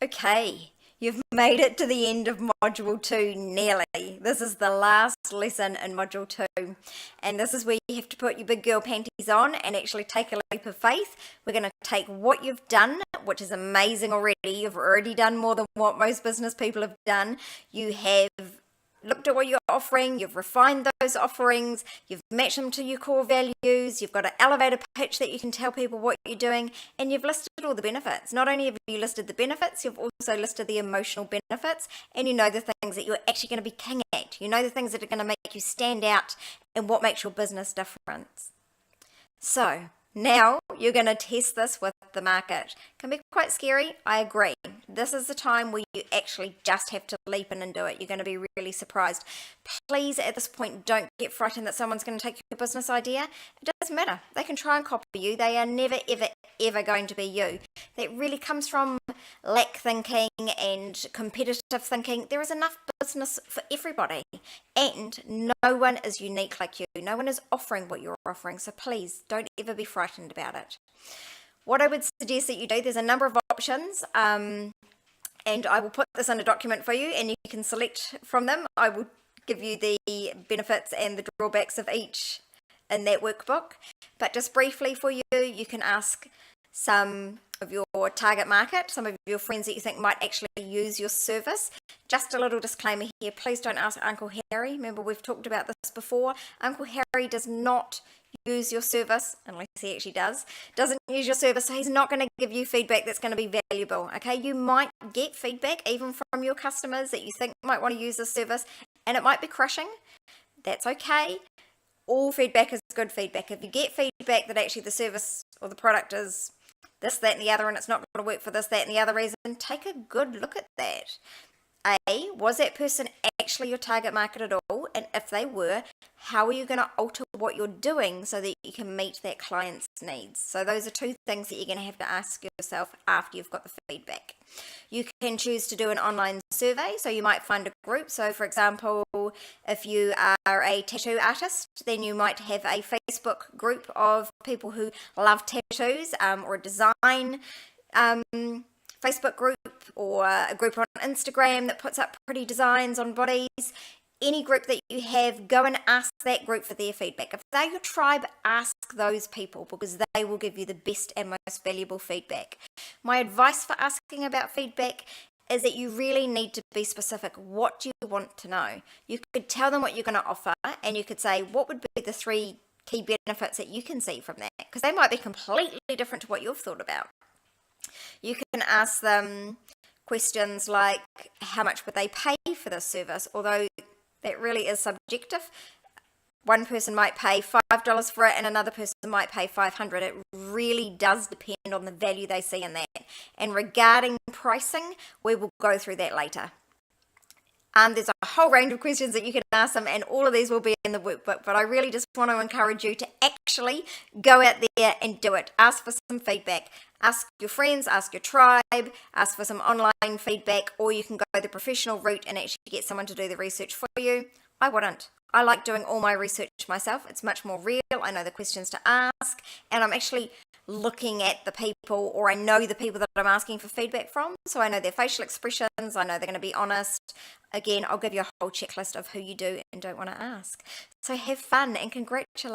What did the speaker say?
Okay, you've made it to the end of Module 2 nearly. This is the last lesson in Module 2, and this is where you have to put your big girl panties on and actually take a leap of faith. We're going to take what you've done, which is amazing already. You've already done more than what most business people have done. You have looked at what you're offering, you've refined those offerings, you've matched them to your core values, you've got an elevator pitch that you can tell people what you're doing, and you've listed all the benefits. Not only have you listed the benefits, you've also listed the emotional benefits, and you know the things that you're actually going to be king at. You know the things that are going to make you stand out and what makes your business different. So now you're going to test this with the market. It can be quite scary, I agree. This is the time where you actually just have to leap in and do it. You're going to be really surprised. Please, at this point, don't get frightened that someone's going to take your business idea. It doesn't matter. They can try and copy you. They are never, ever, ever going to be you. That really comes from lack thinking and competitive thinking. There is enough business for everybody, and no one is unique like you. No one is offering what you're offering, so please don't ever be frightened about it. What I would suggest that you do, there's a number of options, and I will put this in a document for you, and you can select from them. I will give you the benefits and the drawbacks of each in that workbook. But just briefly for you, you can ask some of your target market, some of your friends that you think might actually use your service. Just a little disclaimer here, please don't ask Uncle Harry. Remember, we've talked about this before. Uncle Harry does not use your service, unless he actually doesn't use your service, so he's not going to give you feedback that's going to be valuable. Okay, you might get feedback even from your customers that you think might want to use this service, and it might be crushing. That's okay. All feedback is good feedback. If you get feedback that actually the service or the product is this, that, and the other, and it's not going to work for this, that, and the other reason, take a good look at that. Was that person actually your target market at all? And if they were, how are you going to alter what you're doing so that you can meet that client's needs? So those are two things that you're going to have to ask yourself after you've got the feedback. You can choose to do an online survey, so you might find a group. So for example, if you are a tattoo artist, then you might have a Facebook group of people who love tattoos, or a design Facebook group, or a group on Instagram that puts up pretty designs on bodies. Any group that you have, go and ask that group for their feedback. If they're your tribe, ask those people, because they will give you the best and most valuable feedback. My advice for asking about feedback is that you really need to be specific. What do you want to know? You could tell them what you're going to offer, and you could say, what would be the 3 key benefits that you can see from that? Because they might be completely different to what you've thought about. You can ask them questions like, how much would they pay for this service? Although that really is subjective. One person might pay $5 for it, and another person might pay $500. It really does depend on the value they see in that. And regarding pricing, we will go through that later. There's a whole range of questions that you can ask them, and all of these will be in the workbook, but I really just want to encourage you to actually go out there and do it. Ask for some feedback. Ask your friends, ask your tribe, ask for some online feedback, or you can go the professional route and actually get someone to do the research for you. I wouldn't. I like doing all my research myself. It's much more real. I know the questions to ask, and I'm actually looking at the people, or I know the people that I'm asking for feedback from, so I know their facial expressions, I know they're going to be honest. Again, I'll give you a whole checklist of who you do and don't want to ask. So have fun, and congratulations.